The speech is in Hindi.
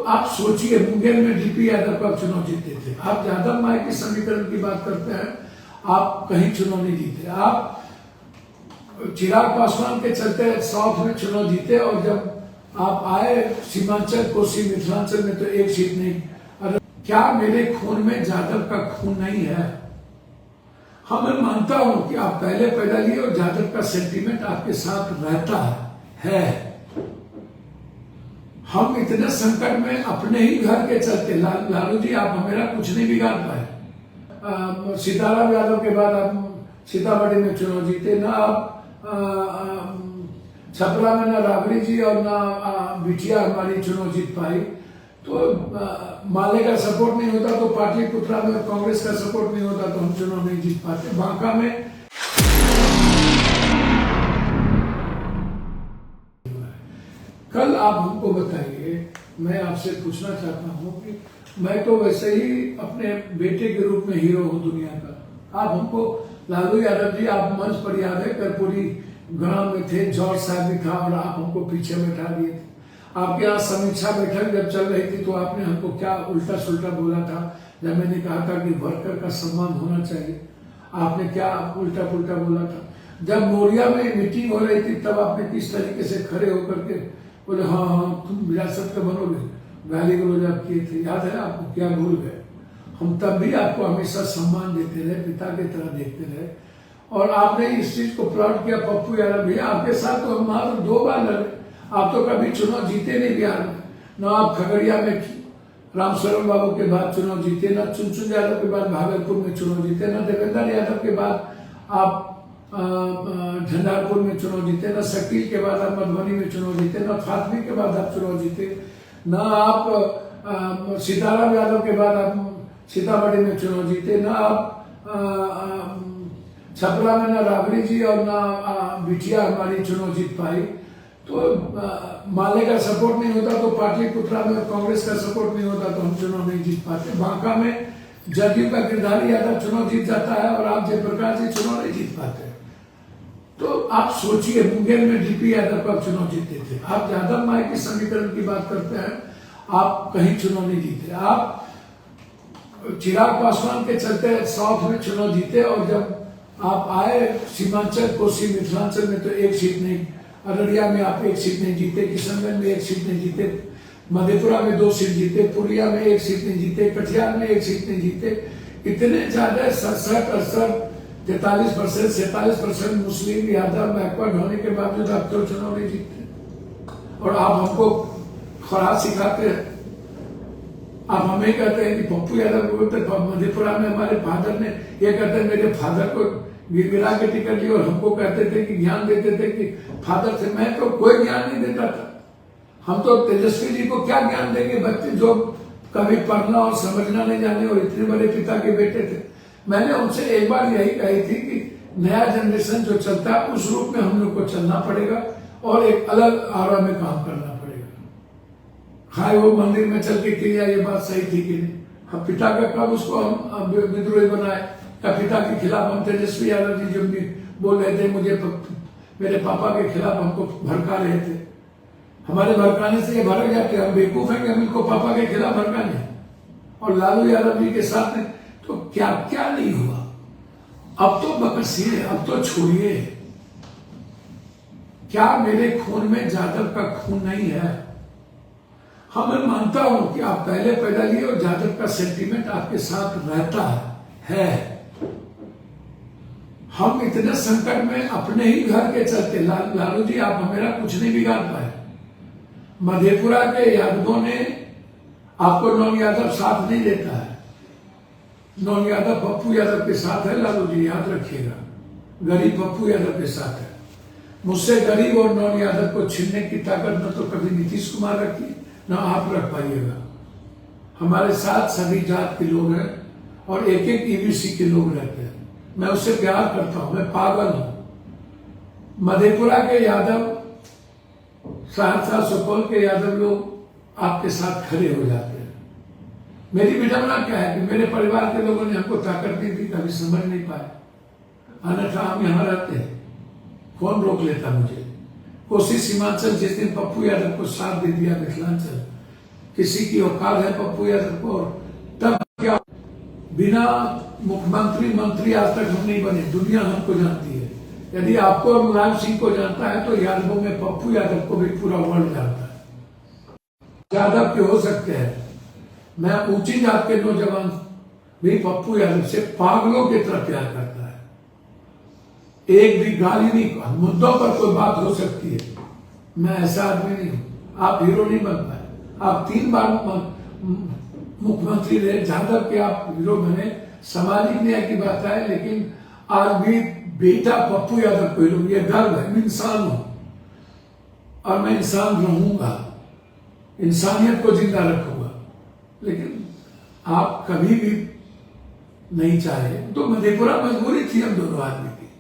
आप सोचिए, मुंगेर में डीपी यादव का चुनाव जीते थे, आप यादव माई के समीकरण की बात करते हैं, आप कहीं चुनाव नहीं जीते। आप चिराग पासवान के चलते साउथ में चुनाव जीते, और जब आप आए सीमांचल, कोसी, मिथिलांचल में तो एक सीट नहीं। अरे क्या मेरे खून में यादव का खून नहीं है? हाँ, मैं मानता हूं कि आप पहले पैदा लिए और यादव का सेंटीमेंट आपके साथ रहता है। हम इतने संकट में अपने ही घर के चलते, लालू जी आप मेरा कुछ नहीं बिगाड़ पाए। सीताराम यादव के बाद आप सीतामढ़ी में चुनाव जीते, ना आप छपरा में ना राबड़ी जी और ना बिटिया हमारी चुनाव जीत पाई। तो माले का सपोर्ट नहीं होता तो पाटलिपुत्रा में कांग्रेस का सपोर्ट नहीं होता तो हम चुनाव नहीं जीत पाते। बांका में कल आप हमको बताइए, मैं आपसे पूछना चाहता हूं कि मैं तो वैसे ही अपने बेटे के रूप में हीरो हूं दुनिया का। आप हमको लालू यादव जी, आप मंच पर याद है कर्पूरी गांव में थे, जॉर्ज साहब भी था और आप हमको पीछे बैठा दिए थे। आपके यहाँ समीक्षा बैठक जब चल रही थी तो आपने हमको क्या उल्टा सुल्टा बोला था, जब मैंने कहा था कि वर्कर का सम्मान होना चाहिए, आपने क्या उल्टा पुल्टा बोला था। जब मोरिया में मीटिंग हो रही थी तब आपने किस तरीके से खड़े होकर के बोले हाँ हाँ तुम विरासत का बनोगे, गाली गलौज आप किए थे, याद है आपको? क्या भूल गए? हम तब भी आपको हमेशा सम्मान देते रहे, पिता की तरह देखते रहे, और आपने इस चीज को प्लॉट किया। पप्पू यादव भैया आपके साथ तो हम मात्र 2 बार लड़े, आप तो कभी चुनाव जीते नहीं बिहार में। न आप खगड़िया में रामशरण बाबू के बाद चुनाव जीते, न चुनचुन यादव के बाद भागलपुर में चुनाव जीते, न देवेंद्र यादव के बाद आप झंझारपुर में चुनाव जीते, न शकील के बाद आप मधुबनी में चुनाव जीते, न फातमी के बाद आप चुनाव जीते, न आप सीताराम यादव के बाद आप सीतामढ़ी में चुनाव जीते, न आप छपरा में ना राबड़ी जी और ना बिटिया हमारी चुनाव जीत पाई। तो माले का सपोर्ट नहीं होता तो पाटलिपुत्रा में कांग्रेस का सपोर्ट नहीं होता तो हम चुनाव नहीं जीत पाते। बांका में जदयू का गिरधारी यादव चुनाव जीत जाता है और आप जयप्रकाश जी चुनाव नहीं जीत पाते। तो आप सोचिए, मुंगेर में डीपी यादव का चुनाव जीते थे, आप यादव माई के समीकरण की बात करते हैं, आप कहीं चुनाव नहीं जीते। आप चिराग पासवान के चलते साउथ में चुनाव जीते, और जब आप आए सीमांचल, कोसी, मिथिलांचल में तो एक सीट नहीं। अररिया में आप एक सीट नहीं जीते, किशनगंज में एक सीट नहीं जीते, मधेपुरा में 2 सीट जीते, पूर्णिया में एक सीट नहीं जीते, कटिहार में एक सीट नहीं जीते। इतने ज्यादा 67, 68, 43%, 47% मुस्लिम यादव बैकवर्ड होने के बावजूद आप तो चुनाव नहीं जीतते। और आप हमको खराब सिखाते हैं। आप हमें कहते हैं कि पप्पू यादव को बोलते, मधेपुरा में हमारे फादर ने ये कहते हैं, मेरे फादर को गिरा के टिकट लिया, और हमको कहते थे कि ज्ञान देते थे कि फादर थे। मैं तो कोई ज्ञान नहीं देता था। हम तो तेजस्वी जी को क्या ज्ञान देंगे, बच्चे जो कभी पढ़ना और समझना नहीं जाने, और इतने बड़े पिता के बेटे थे। मैंने उनसे एक बार यही कही थी कि नया जनरेशन जो चलता है उस रूप में हम लोग को चलना पड़ेगा और एक अलग आरा में काम करना पड़ेगा। हाँ, वो मंदिर में चल के किया, ये बात सही थी कि नहीं? हम पिता का कब उसको हम विद्रोही बनाए, या पिता के खिलाफ हम तेजस्वी यादव जी जो भी बोल रहे थे, मुझे मेरे पापा के खिलाफ हमको भड़का रहे थे। हमारे भड़काने से ये भड़क जाते, हम बेवकूफ हैं कि हम इनको पापा के खिलाफ भड़काने। और लालू यादव जी के साथ में तो क्या क्या नहीं हुआ। अब तो बकसिए, अब तो छोड़िए। क्या मेरे खून में यादव का खून नहीं है? हाँ, मैं मानता हूं कि आप पहले पैदा लिए और यादव का सेंटीमेंट आपके साथ रहता है। हम इतने संकट में अपने ही घर के चलते, लालू जी आप मेरा कुछ नहीं बिगाड़ पाए। मधेपुरा के यादवों ने आपको नौन यादव साथ नहीं देता है। नौन यादव पप्पू यादव के साथ है, लालू जी याद रखिएगा। गरीब पप्पू यादव के साथ है। मुझसे गरीब और नौन यादव को छीनने की ताकत न तो कभी नीतीश कुमार रखी, न आप रख पाइएगा। हमारे साथ सभी जात के लोग हैं और एक एक ईबीसी के लोग रहते हैं। मैं उससे प्यार करता हूं, मैं पागल हूं। मधेपुरा के यादव, सहरसा सुपौल के यादव लोग आपके साथ खड़े हो जाते हैं। मेरी विडंबना क्या है कि मेरे परिवार के लोगों ने हमको ताकत दी थी, कभी समझ नहीं पाए। अन्यथा हम यहां रहते हैं, कौन रोक लेता मुझे? कोसी सीमांचल जिस दिन पप्पू यादव को साथ दे दिया मिथिलांचल, किसी की औकात है पप्पू यादव को, तब क्या बिना मुख्यमंत्री मंत्री आज तक हम नहीं बने, दुनिया हमको जानती है। यदि आपको और मुलायम सिंह को जानता है तो यादवों में पप्पू यादव को भी पूरा वर्ल्ड जानता है। यादव के हो सकते हैं, मैं ऊंची जात के नौजवान भी पप्पू यादव से पागलों की तरह प्यार करता है। एक भी गाली नहीं, मुद्दों पर कोई बात हो सकती है, मैं ऐसा आदमी नहीं हूं। आप हीरो नहीं बन पाए, आप 3 बार मुख्यमंत्री रहे, यादव के आप हीरो बने, सामाजिक न्याय की बात है, लेकिन आज भी बेटा पप्पू यादव को हीरो, ये गर्व है। मैं इंसान हूं और मैं इंसान रहूंगा, इंसानियत को जिंदा रखूंगा। लेकिन आप कभी भी नहीं चाहे तो मधेपुरा मजबूरी थी हम दोनों आदमी